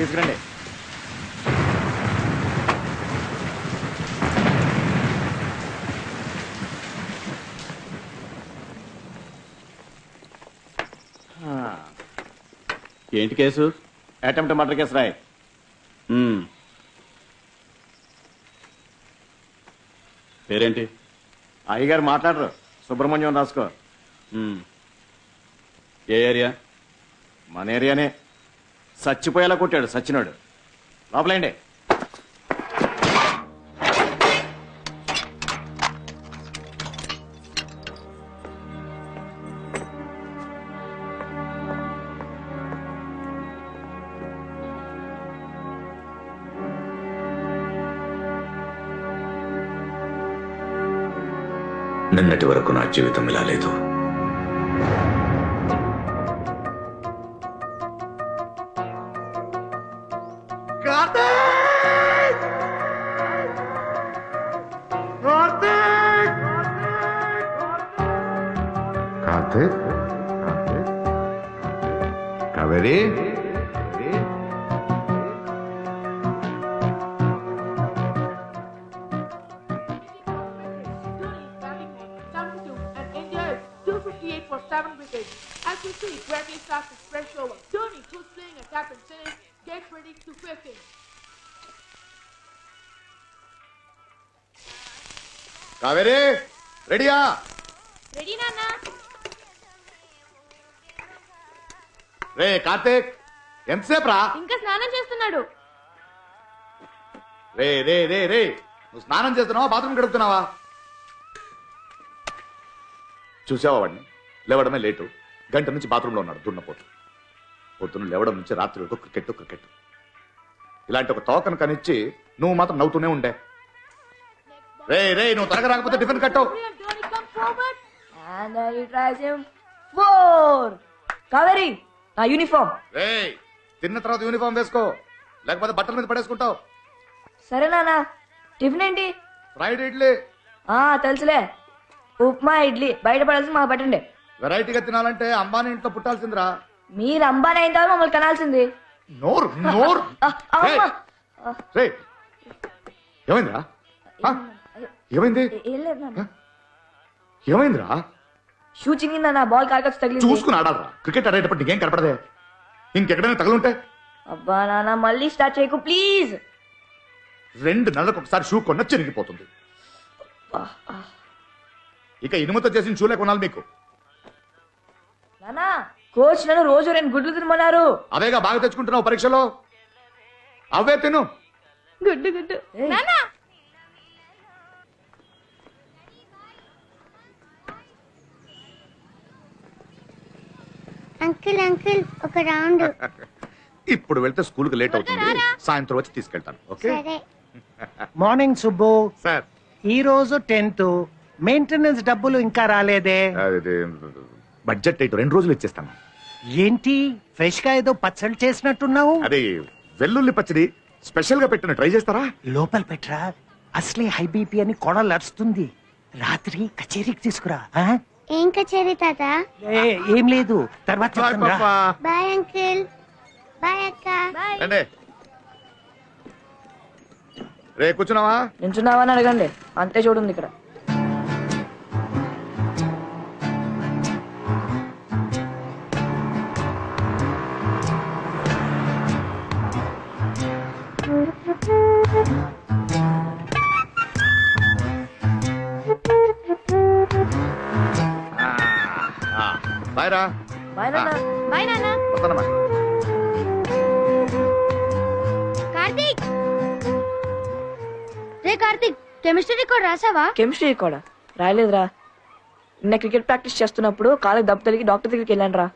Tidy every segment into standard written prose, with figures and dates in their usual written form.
తీసుకురండి. ఏంటి case? Attempt murder case రాయ్. పేరేంటి? అయ్యగారు మాట్లాడరు. సుబ్రహ్మణ్యం రాసుకో. ఏ ఏరియా? మన ఏరియానే. చచ్చిపోయేలా కొట్టాడు సచ్చినోడు. లోపలేండి. నిన్నటి వరకు నా జీవితం ఇలా లేదు. Karthik, Kaveri, for 7 wickets. As we see, Bradley starts his fresh over. Dhoni, who's playing attack and center, gets ready to face him. Kaveri రెడీయా? రెడీ నాన్న. రే కార్తీక్, ఎంతసేపు రా? ఇంకా స్నానం చేస్తున్నాడు. రే రే రే రే, నువ్వు స్నానం చేస్తున్నావా బాత్రూమ్ గడుపుతున్నావా? చూసావా వాడిని? లేవడమే లేటు. గంట నుంచి బాత్రూంలో ఉన్నాడు దున్నపోతు. పొద్దున్న లేవడం నుంచి రాత్రి వరకు క్రికెట్ క్రికెట్. ఇలాంటి ఒక తోకను కనిచ్చి నువ్వు మాత్రం నవ్వుతూనే ఉండే. రే రే, నువ్వు త్వరగా రాకపోతే టిఫిన్ కట్టు. కావేరి, నా యూనిఫామ్. రే, తిన్న తర్వాత యూనిఫామ్ వేసుకో, లేకపోతే బట్టల మీద పడేసుకుంటావు. సరే నాన్న. టిఫిన్ ఏంటి? ఫ్రైడ్ ఇడ్లీ. తెలుసులే, ఉప్మా ఇడ్లీ. బయట పడాల్సి మాకు పెట్టండి. వెరైటీగా తినాలంటే అంబానీ ఇంట్లో పుట్టాల్సిందిరా. మీరు అంబానీ అయిన తర్వాత మమ్మల్ని కనాల్సింది. నోరు నోరు. రే, ఏమైందిరా? ఏమైంది? ఏం లేదు నాన్న. ఏమైందిరా? షూ చింగిందా? నా బాల్ కాకొచ్చి తగిలింది. చూసుకుని ఆడాలరా. క్రికెట్ ఆడేటప్పుడు నీకేం కనపడదే? ఇంకెక్కడైనా తగులుంటే? అబ్బా నాన్న, మళ్ళీ స్టార్ట్ చేయకు ప్లీజ్. 2 నెలలకు ఒకసారి షూ కొన్న చిరిగిపోతుంది. ఇక ఇనుముతో చేసిన షూలే కొనాలి మీకు. నానా, కోచ్ నన్ను రోజు 2 గుడ్లు తినమన్నారు. అవేగా బాగా తెచ్చుకుంటున్నావు పరీక్షలో, అవే తిను. గుడ్డు గుడ్డు. నానా, అంకుల్ అంకుల్ ఒక రౌండ్. ఇప్పుడు వెళ్తే స్కూల్ కి లేట్ అవుతుంది. సాయంత్రం వచ్చి తీసుకెళ్తాను. ఓకే? మార్నింగ్ సుబ్బు. సార్, ఈ రోజు 10th. మెయింటెనెన్స్ డబ్బులు ఇంకా రాలేదే? బడ్జెట్ 2 రోజులు ఇచ్చేస్తాను. ఏంటి ఫ్రెష్ గా ఏదో పచ్చడి చేసినట్టున్నావు? అదే వెల్లుల్లి పచ్చడి స్పెషల్ గా పెట్టిన, ట్రై చేస్తారా? లోపల పెట్టరా, అసలే హై బీపీ అని కొడలు అరుస్తుంది. రాత్రి కచేరీకి తీసుకురా. ఏం కచేరీ తాత? ఏం లేదు, తర్వాత చెప్తాను రా. Bye uncle. బాయ్ అక్క. రండి. రే, కూర్చున్నావా? నించున్నావా అని అడగండి, అంతే చూడండి ఇక్కడ. బాయ్ రా. బాయ్ నాన్న. బాయ్ నాన్న. వస్తానమ్మా. కార్తీక్, రే కార్తీక్, కెమిస్ట్రీ రికార్డ్ రాసావా? కెమిస్ట్రీ కూడా రాయలేదురా. నిన్న క్రికెట్ ప్రాక్టీస్ చేస్తున్నప్పుడు కాళ్ళకి దెబ్బ తగిలి డాక్టర్ దగ్గరికి వెళ్ళాను రా.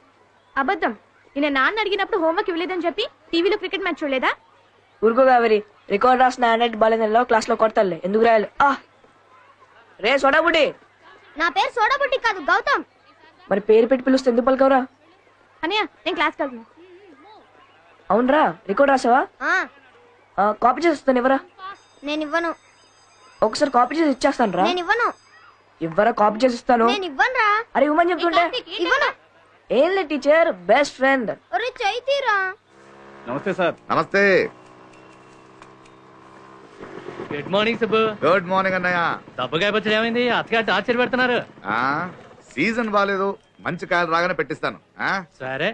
అబద్ధం. నిన్న నాన్న అడిగినప్పుడు హోంవర్క్ ఇవ్వలేదని చెప్పి టీవీలో క్రికెట్ మ్యాచ్ చూడలేదా? ఊరుకో కావేరి, రికార్డ్ రాసిన హ్యాండ్ బాలేనెల్లో క్లాస్ లో కొడతాలే, ఎందుకు రాయాలి? రే సోడాబుడ్డి. నా పేరు సోడాబుడ్డి కాదు, గౌతమ్. మరి పేరు పెట్టి పిలుస్తే ఎందుకు పలకవరా? అన్నయ్య, నేను క్లాస్కి వెళ్తున్నా. అవునరా, రికార్డ్ రాసావా? కాపీ చేసి వస్తాను, ఇవ్వరా? నేను ఇవ్వను. ఒకసారి కాపీ చేసి ఇచ్చేస్తాను రా. నేను ఇవ్వను. ఇవ్వరా, కాపీ చేసి ఇస్తాను. నేను ఇవ్వను రా. అరే ఇవ్వమని చెప్తుంటే. ఇవ్వను. ఏం లే టీచర్, బెస్ట్ ఫ్రెండ్. ఒరే చైతీరా. నమస్తే సార్. నమస్తే. Good morning Subbu. Good morning అన్నయ్య. దెబ్బకాయ పచ్చడి ఏమైంది? అత్తగారు టార్చర్ పెడుతున్నారు. ఆ, సీజన్ బాగాలేదు, మంచి కాయలు రాగానే పెట్టిస్తాను. ఆ? సరే.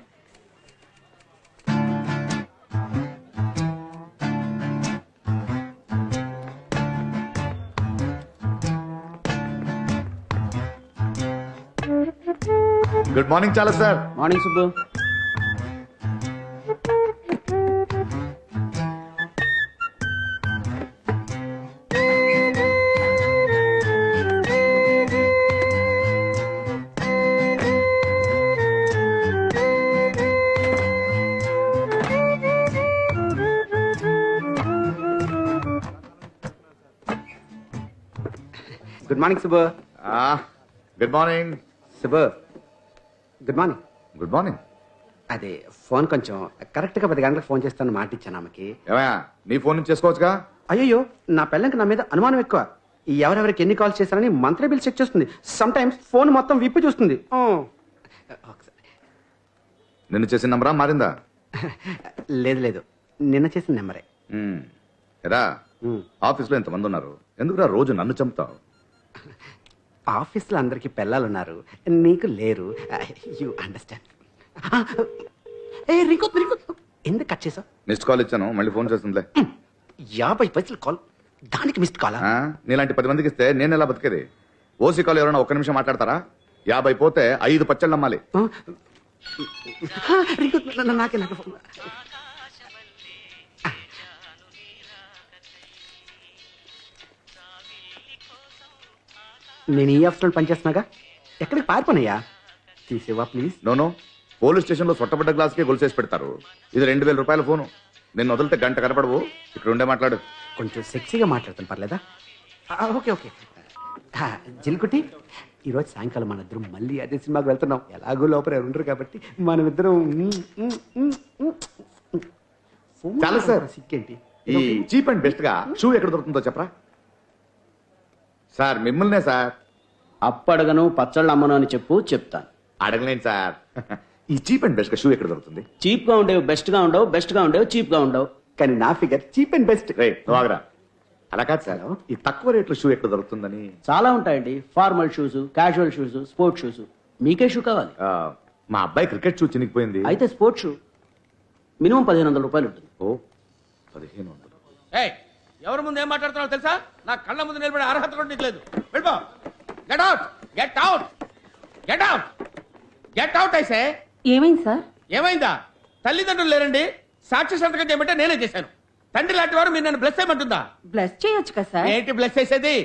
గుడ్ మార్నింగ్ చాలా sir. Morning Subbu. Good morning Subbu. Good morning. Subbu good morning. Good morning. అదే ఫోన్ కొంచెం కరెక్ట్ గా 10 గంటలకు ఫోన్ చేస్తాను మాట ఇచ్చాను ఆమెకి. ఏమయ్యా, నీ ఫోన్ నుంచి చేసుకోవచ్చుగా? అయ్యో నా పిల్లలకి నా మీద అనుమానం ఎక్కువ. ఈ ఎవరెవరికి ఎన్ని కాల్స్ చేశారని మంత్లీ బిల్ చెక్ చేస్తుంది. సమ్ టైమ్స్ ఫోన్ మొత్తం విప్పి చూస్తుంది. ఒకసారి. నిన్ను చేసిన నంబరా మారిందా? లేదు లేదు, నిన్న చేసిన నెంబరే. ఎరా, ఆఫీస్లో ఎంతమంది ఉన్నారు, ఎందుకురా రోజు నన్ను చంపుతావు? ఆఫీస్లో అందరికి పిల్లలున్నారు, నీకు లేరు. You understand. ఏ రింకు రింకు ఎందుకు కట్ చేసావు? మిస్డ్ కాల్ ఇచ్చాను, మళ్ళీ ఫోన్ చేస్తుందిలే. 50 పైసలు కాల్, దానికి మిస్డ్ కాలా? నీలాంటి 10 మందికి ఇస్తే నేను ఎలా బతికేది? ఓసీ కాల్ ఎవరైనా ఒక్క నిమిషం మాట్లాడతారా? 50 పోతే 5 పచ్చళ్ళు నమ్మాలి. రింకు నాకే నాకు ఫోన్. నేను ఈ ఆఫీస్లో పనిచేస్తున్నాగా, ఎక్కడికి పారిపోనయ్యా? తీసేవా ప్లీజ్? నోను, పోలీస్ స్టేషన్ లో సొట్టబడ్డ గ్లాస్కే గొలుసేసి పెడతారు. ఇది 2000 రూపాయల ఫోను. నిన్ను వదిలితే గంట కనపడవు. ఇక్కడ ఉండే మాట్లాడు. కొంచెం సెక్సీగా మాట్లాడతాను, పర్లేదా? Okay okay. జిల్కుటి, ఈరోజు సాయంకాలం మన ఇద్దరం మళ్ళీ అదే సినిమాకి వెళ్తున్నాం. ఎలాగో లోపల ఎవరు ఉండరు కాబట్టి మనమిద్దరం. చాలా సార్. సిక్కేంటి? ఈ చీప్ అండ్ బెస్ట్ గా షూ ఎక్కడ దొరుకుతుందో చెప్పరా? సార్ మిమ్మల్నే సార్. అప్పడగను పచ్చళ్ళు అమ్మను అని చెప్పు, చెప్తాను. అడగలేను సార్. ఈ చీప్ అండ్ బెస్ట్ గా షూ ఎక్కడ దొరుకుతుంది? చీప్ గా ఉండేవి బెస్ట్ గా ఉండవు, బెస్ట్ గా ఉండేవి చీప్ గా ఉండవు. కానీ నా ఫిగర్ చీప్ అండ్ బెస్ట్. రే ఆగరా. అలా కాదు సార్, ఈ తక్కువ రేట్లో షూ ఎక్కడ దొరుకుతుందని. చాలా ఉంటాయండి. Formal shoes, casual shoes, sports shoes. మీకే షూ కావాలి? మా అబ్బాయి క్రికెట్ షూ చినిగిపోయింది. అయితే స్పోర్ట్స్ షూ మినిమం 1500 రూపాయలు ఉంటుంది. ఓ 1500. ఎవరి ముందు ఏం మాట్లాడుతున్నావు తెలుసా? నా కళ్ళ ముందు నిలబడే అర్హత కూడా నీకు లేదు. వెళ్ళిపో. Get out, get out, get out, get out అయితే. ఏమైంది సార్? ఏమైందా? తల్లిదండ్రులు లేరండి, సాక్షి సంతకం చేయమంటే నేనే చేశాను. తండ్రి లాంటి వారు మీరు నన్ను బ్లెస్ చేయమంటుందా? బ్లస్ చేయొచ్చు కదా సార్. ఏంటి బ్లెస్ చేసేది?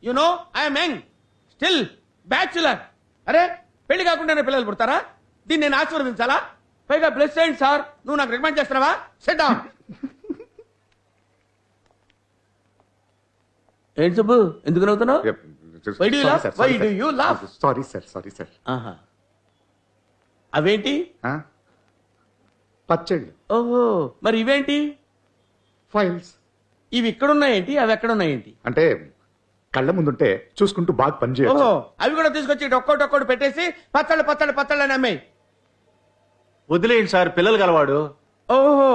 You know I'm young, still bachelor. అరే, పెళ్లి కాకుండానే పిల్లలు పుడతారా? దీన్ని నేను ఆశీర్వదించాలా? పైగా బ్లెస్ చేయండి సార్. నువ్వు నాకు రికమెండ్ చేస్తున్నావా? SIT down. ఏంటి సుబ్బు, ఎందుకు నవ్వుతున్నావు? Why do you laugh? Why do you laugh? Sorry sir, sorry sir. ఆహా, అవేంటి? పచ్చళ్ళు. ఓహో, మరి ఇవేంటి? ఫైల్స్. ఇవి ఇక్కడ ఉన్నాయేంటి, అవి ఎక్కడ ఉన్నాయేంటి? అంటే కళ్ళ ముందుంటే చూసుకుంటూ బాగా పనిచేయచ్చు. ఓహో, అవి కూడా తీసుకొచ్చి ఒక్కోటి పెట్టేసి పచ్చళ్ళు పచ్చళ్ళు పచ్చళ్ళు అని అమ్మాయి. వదిలేయండి సార్, పిల్లలు గలవాడు. ఓహో,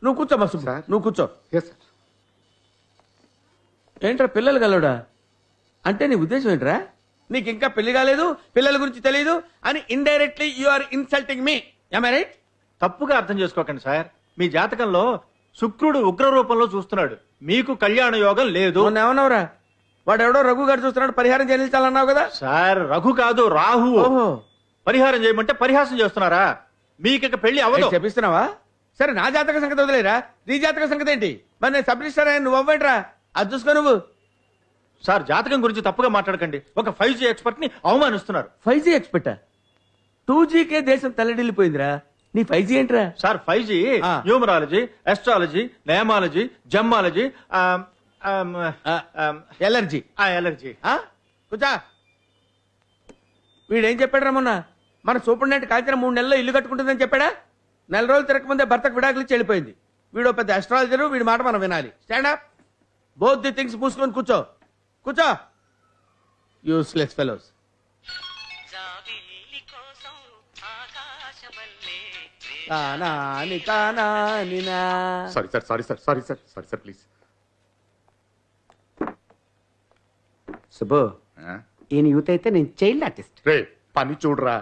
నువ్వు కూర్చో మసు, నువ్వు కూర్చో. Yes, sir. ఏంట్రా పిల్లలు కలవడా? అంటే నీ ఉద్దేశం ఏంట్రా? నీకు ఇంకా పెళ్లి కాలేదు, పిల్లల గురించి తెలియదు అని indirectly you are insulting me. Am I right? తప్పుగా అర్థం చేసుకోకండి సార్. మీ జాతకంలో శుక్రుడు ఉగ్ర రూపంలో చూస్తున్నాడు. మీకు కళ్యాణ యోగం లేదు. ఏమన్నావురా? వాడు ఎవడో రఘు గారు చూస్తున్నాడు, పరిహారం చెల్లించాలన్నావు కదా? సార్ రఘు కాదు, రాహు. ఓహో, పరిహారం చేయమంటే పరిహాసం చేస్తున్నారా? మీకు పెళ్లి అవ్వదు. చెప్పిస్తున్నావా? సరే, నా జాతక సంగతి వదిలేరా, నీ జాతక సంగతి ఏంటి? మరి నేను సబ్ రిజిస్టర్ అయ్యా, నువ్వు అవ్వేంట్రా? అది చూసుకో నువ్వు. సార్ జాతకం గురించి తప్పుగా మాట్లాడకండి. ఒక 5G ఎక్స్పర్ట్ ని అవమానిస్తున్నారు. 5G ఎక్స్పెక్టా? 2Gకే దేశం తల్లడిల్లిపోయిందిరా, నీ 5G ఏంట్రా? Sir 5G numerology, astrology, nameology, gemmology, allergy. Allergy. కూర్చో. వీడేం చెప్పాడు రా మొన్న? మన సూపరింటెండెంట్ కాల్చిన 3 నెలల్లో ఇల్లు కట్టుకుంటుందని చెప్పాడా? 4 రోజులు తిరగకముందే భర్తకు విడాకులు ఇచ్చి వెళ్ళిపోయింది. వీడు పెద్ద అస్ట్రాలజరు, వీడి మాట మనం వినాలి. Stand up. Both the things పూసుకొని కూర్చో. కూర్చో. Useless fellows. కానాని కానానినా. Sorry sir sorry sir sorry sir sorry sir please. Subbu ఈయన యూత్ అయితే నేను చైల్డ్ ఆర్టిస్ట్. రే పని చూడరా.